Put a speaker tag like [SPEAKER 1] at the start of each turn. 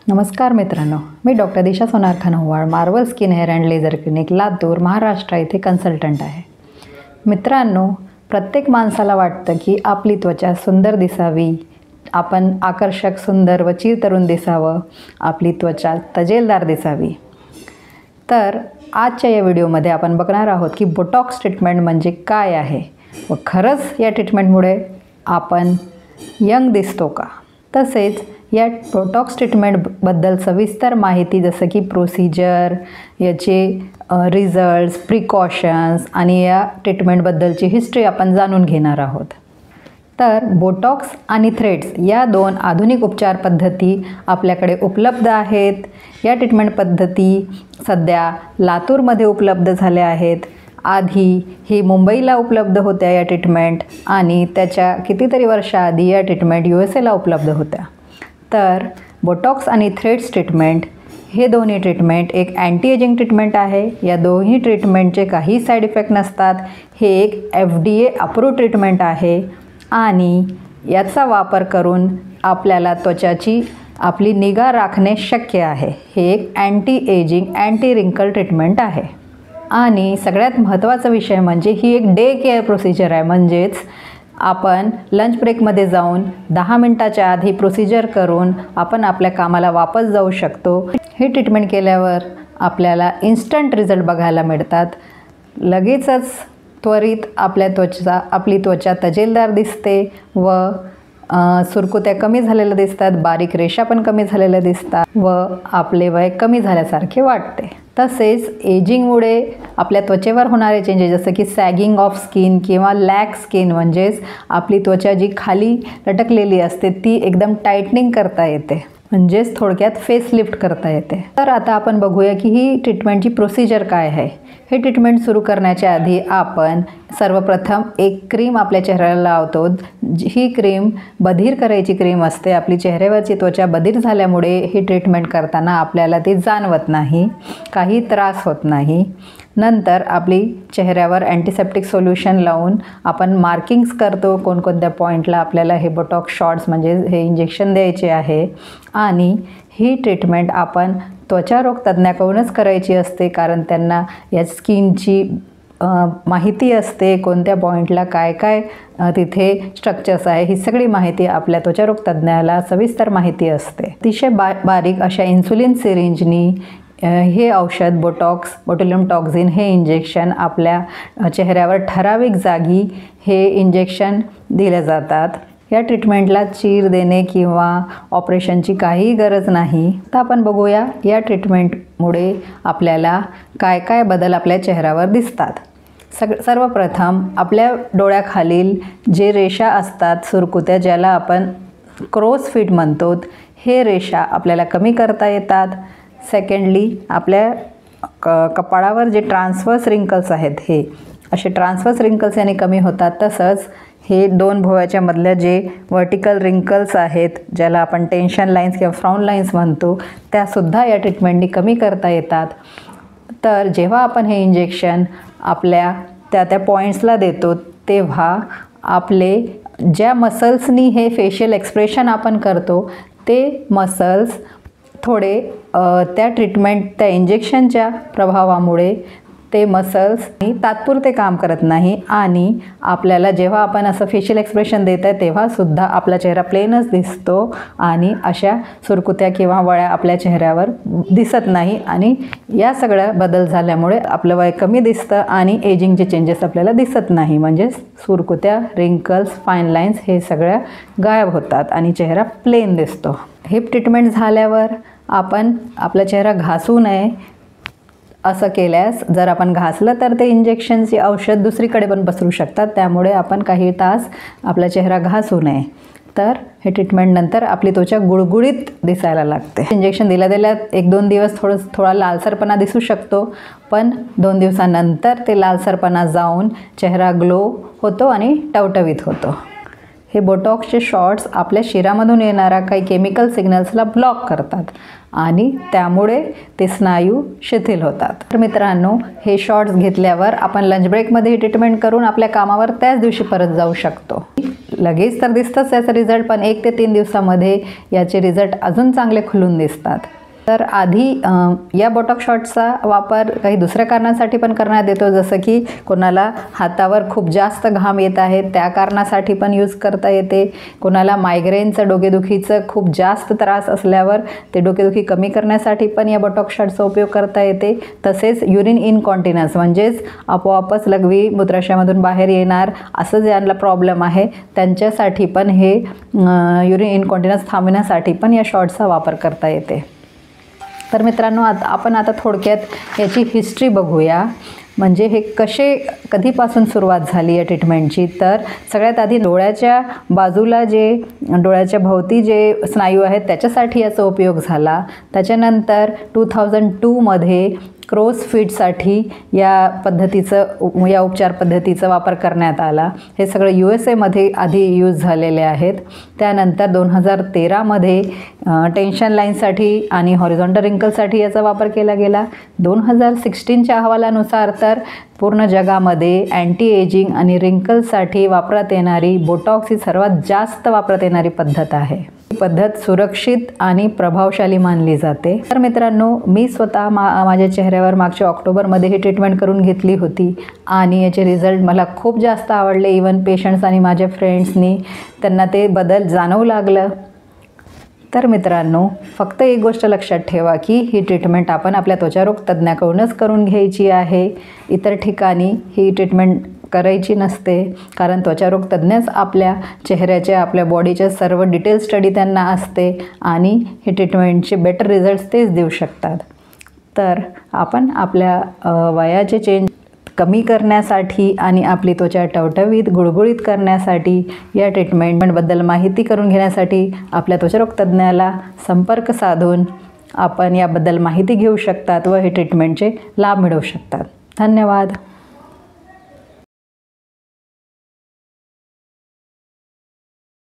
[SPEAKER 1] नमस्कार मित्रांनो, मी doctor Disha Sonar Khanowal, Marvel skin hair and laser clinic, Latur, Maharashtra येथे कन्सल्टंट आहे. मित्रांनो, प्रत्येक माणसाला वाटतं की आपली त्वचा सुंदर दिसावी, आपण आकर्षक, सुंदर व चिरतरुण दिसावं, आपली त्वचा तजेलदार दिसावी. तर आजच्या या व्हिडिओमध्ये आपण बघणार आहोत की बोटॉक्स ट्रीटमेंट म्हणजे काय आहे व खरंच या ट्रीटमेंटमुळे आपण यंग दिसतो का. तसेच या बोटॉक्स ट्रीटमेंटबद्दल सविस्तर माहिती जसं की प्रोसिजर, याचे रिझल्ट्स, प्रिकॉशन्स आणि या ट्रीटमेंटबद्दलची हिस्ट्री आपण जाणून घेणार आहोत. तर बोटॉक्स आणि थ्रेड्स या दोन आधुनिक उपचार पद्धती आपल्याकडे उपलब्ध आहेत. या ट्रीटमेंट पद्धती सध्या लातूरमध्ये उपलब्ध झाल्या आहेत. आधी ही मुंबईला उपलब्ध होत्या या ट्रीटमेंट, आणि त्याच्या कितीतरी वर्षाआधी या ट्रीटमेंट USAला उपलब्ध होत्या. तर बोटॉक्स आणि थ्रेड्स ट्रीटमेंट हे दोन्ही ट्रीटमेंट एक अँटी एजिंग ट्रीटमेंट आहे. या दोन्ही ट्रीटमेंटचे काही साईड इफेक्ट नसतात. हे एक FDA अप्रूव्ड ट्रीटमेंट आहे आणि याचा वापर करून आपल्याला त्वचाची आपली निगा राखणे शक्य आहे. हे एक अँटी एजिंग, अँटी रिंकल ट्रीटमेंट आहे. आणि सगळ्यात महत्त्वाचा विषय म्हणजे ही एक डे केअर प्रोसिजर आहे. म्हणजेच आपण लंच ब्रेकमध्ये जाऊन 10 मिनटाच्या आधी प्रोसिजर करून आपण आपल्या कामाला वापस जाऊ शकतो. हे ट्रीटमेंट केल्यावर आपल्याला इन्स्टंट रिझल्ट बघायला मिळतात. लगेचच त्वरित आपली त्वचा तजेलदार दिसते व सुरकुत्या कमी झालेल्या दिसतात, बारीक रेषा पण कमी झालेल्या दिसतात व आपले वय कमी झाल्यासारखे वाटते. तसेच एजिंगमुळे आपल्या त्वचेवर होणारे चेंजेस जसं की सॅगिंग ऑफ स्किन किंवा लॅक स्किन, म्हणजेच आपली त्वचा जी खाली लटकलेली असते ती एकदम टाईटनिंग करता येते, म्हणजेच थोडक्यात फेसलिफ्ट करता येते. तर आता आपण बघूया की ही ट्रीटमेंटची प्रोसिजर काय आहे. हे ट्रीटमेंट सुरू करण्याच्या आधी आपण सर्वप्रथम एक क्रीम आपल्या चेहऱ्याला लावतो. ही क्रीम बधीर करायची क्रीम असते. आपली चेहऱ्यावरची त्वचा बधीर झाल्यामुळे ही ट्रीटमेंट करताना आपल्याला ती जाणवत नाही, काही त्रास होत नाही. नंतर आपली चेहऱ्यावर अँटीसेप्टिक सोल्युशन लावून आपण मार्किंग्स करतो कोणकोणत्या पॉईंटला आपल्याला हे बोटॉक्स शॉट्स म्हणजे हे इंजेक्शन द्यायचे आहे. आणि ही ट्रीटमेंट आपण त्वचारोग तज्ज्ञाकडूनच करायची असते, कारण त्यांना या स्किनची माहिती असते, कोणत्या पॉईंटला काय काय तिथे स्ट्रक्चर्स आहे, ही सगळी माहिती आपल्या त्वचारोग तज्ज्ञाला सविस्तर माहिती असते. अतिशय बारीक अशा इन्सुलिन सिरिंजनी हे औषध बोट्युलिनम टॉक्झिन हे इंजेक्शन आपल्या चेहऱ्यावर ठराविक जागी हे इंजेक्शन दिले जातात. या ट्रीटमेंटला चीर देणे किंवा ऑपरेशनची काहीही गरज नाही. तर आपण बघूया या ट्रीटमेंटमुळे आपल्याला काय काय बदल आपल्या चेहऱ्यावर दिसतात. सर्वप्रथम आपल्या डोळ्याखालील जे रेषा असतात, सुरकुत्या, ज्याला आपण क्रोस फीट म्हणतो, हे रेषा आपल्याला कमी करता येतात. सेकंडली आपल्या कपाळावर जे ट्रान्सवर्स रिंकल्स आहेत, हे असे ट्रान्सवर्स रिंकल्स याने कमी होतात. तसंच हे दोन भुवयाच्या मधल्या जे व्हर्टिकल रिंकल्स आहेत, ज्याला आपण टेन्शन लाईन्स किंवा फ्राउन लाईन्स म्हणतो, त्यासुद्धा या ट्रीटमेंटनी कमी करता येतात. तर जेव्हा आपण हे इंजेक्शन आपल्या त्या पॉईंट्सला देतो तेव्हा आपले ज्या मसल्सनी हे फेशियल एक्सप्रेशन आपण करतो ते मसल्स थोडे त्या इंजेक्शनच्या प्रभावामुळे ते मसल्स तात्पुरते काम करत नाही. आणि आपल्याला जेव्हा आपण असं फेशियल एक्सप्रेशन देत आहे तेव्हासुद्धा आपला चेहरा प्लेनच दिसतो आणि अशा सुरकुत्या किंवा वळ्या आपल्या चेहऱ्यावर दिसत नाही. आणि या सगळ्या बदल झाल्यामुळे आपलं वय कमी दिसतं आणि एजिंगचे चेंजेस आपल्याला दिसत नाही, म्हणजे सुरकुत्या, रिंकल्स, फाईन लाईन्स हे सगळ्या गायब होतात आणि चेहरा प्लेन दिसतो. हिप ट्रीटमेंट झाल्यावर आपण आपला चेहरा घासू नये. असं केल्यास जर आपण घासलं तर ते इंजेक्शनची औषध दुसरीकडे पण पसरू शकतात, त्यामुळे आपण काही तास आपला चेहरा घासू नये. तर हे ट्रीटमेंटनंतर आपली त्वचा गुळगुळीत दिसायला लागते. इंजेक्शन दिल्या 1-2 दिवस थोडा लालसरपणा दिसू शकतो, पण 2 दिवसानंतर ते लालसरपणा जाऊन चेहरा ग्लो होतो आणि टवटवीत होतो. हे बोटॉक्सचे शॉट्स आपल्या शिरामधून येणाऱ्या काही केमिकल सिग्नल्सला ब्लॉक करतात आणि त्यामुळे ते स्नायू शिथिल होतात. तर मित्रांनो, हे शॉट्स घेतल्यावर आपण लंच ब्रेकमध्ये ट्रीटमेंट करून आपल्या कामावर त्याच दिवशी परत जाऊ शकतो. लगेच तर दिसतंच याचं रिझल्ट, पण 1 ते 3 दिवसामध्ये याचे रिझल्ट अजून चांगले खुलून दिसतात. तर आधी या बोटॉक्स शॉट्सचा वापर काही दुसऱ्या कारणासाठी पण करण्यात येतो, जसं की कोणाला हातावर खूप जास्त घाम येत आहे त्या कारणासाठी पण यूज करता येते, कोणाला मायग्रेनचं डोकेदुखीचं खूप जास्त त्रास असल्यावर ते डोकेदुखी कमी करण्यासाठी पण या बोटॉक्स शॉट्सचा उपयोग करता येते. तसेच युरिन इनकॉन्टिनन्स म्हणजेच आपोआपच लघवी मूत्राशयामधून बाहेर येणार असं ज्यांना प्रॉब्लेम आहे त्यांच्यासाठी पण हे युरिन इनकॉन्टिनन्स थांबवण्यासाठी पण या शॉट्सचा वापर करता येते. तर मित्रांनो, आपण आता थोडक्यात याची हिस्ट्री बघूया, म्हणजे हे कधीपासून सुरुवात झाली या ट्रीटमेंटची. तर सगळ्यात आधी डोळ्याच्या बाजूला डोळ्याच्या भोवती जे स्नायू आहेत त्याच्यासाठी याचा उपयोग झाला. त्याच्यानंतर 2002 मध्ये क्रोज फीटसाठी या उपचार पद्धतीचा वापर करण्यात आला. हे सगळं USA मध्ये आधी यूज झालेले आहेत. त्यानंतर 2013 मध्ये टेन्शन लाईनसाठी आणि हॉरिझॉन्टल रिंकलसाठी याचा वापर केला गेला. 2016च्या अहवालानुसार तर पूर्ण जगामध्ये अँटी एजिंग आणि रिंकलसाठी वापरात येणारी बोटॉक्स ही सर्वात जास्त वापरात येणारी पद्धत आहे. ही पद्धत सुरक्षित आणि प्रभावशाली मानली जाते. तर मित्रांनो, मी स्वतः माझ्या चेहऱ्यावर मागच्या ऑक्टोबरमध्ये ही ट्रीटमेंट करून घेतली होती आणि याचे रिझल्ट मला खूप जास्त आवडले. इवन पेशंट्स आणि माझ्या फ्रेंड्सनी त्यांना ते बदल जाणवू लागलं. तर मित्रांनो, फक्त एक गोष्ट लक्षात ठेवा की ही ट्रीटमेंट आपण आपल्या त्वचारोग तज्ज्ञाकडूनच करून घ्यायची आहे. इतर ठिकाणी ही ट्रीटमेंट करायची नसते, कारण त्वचारोग तज्ज्ञच आपल्या चेहऱ्याच्या आपल्या बॉडीच्या सर्व डिटेल स्टडी त्यांना असते आणि ही ट्रीटमेंटचे बेटर रिझल्ट्स तेच देऊ शकतात. तर आपण आपल्या वयाचे चेंज कमी करण्यासाठी आणि आपली त्वचा टवटवीत गुळगुळीत करण्यासाठी या ट्रीटमेंटबद्दल माहिती करून घेण्यासाठी आपल्या त्वचारोग तज्ज्ञाला संपर्क साधून आपण याबद्दल माहिती घेऊ शकतात व हे ट्रीटमेंटचे लाभ मिळवू शकतात. धन्यवाद.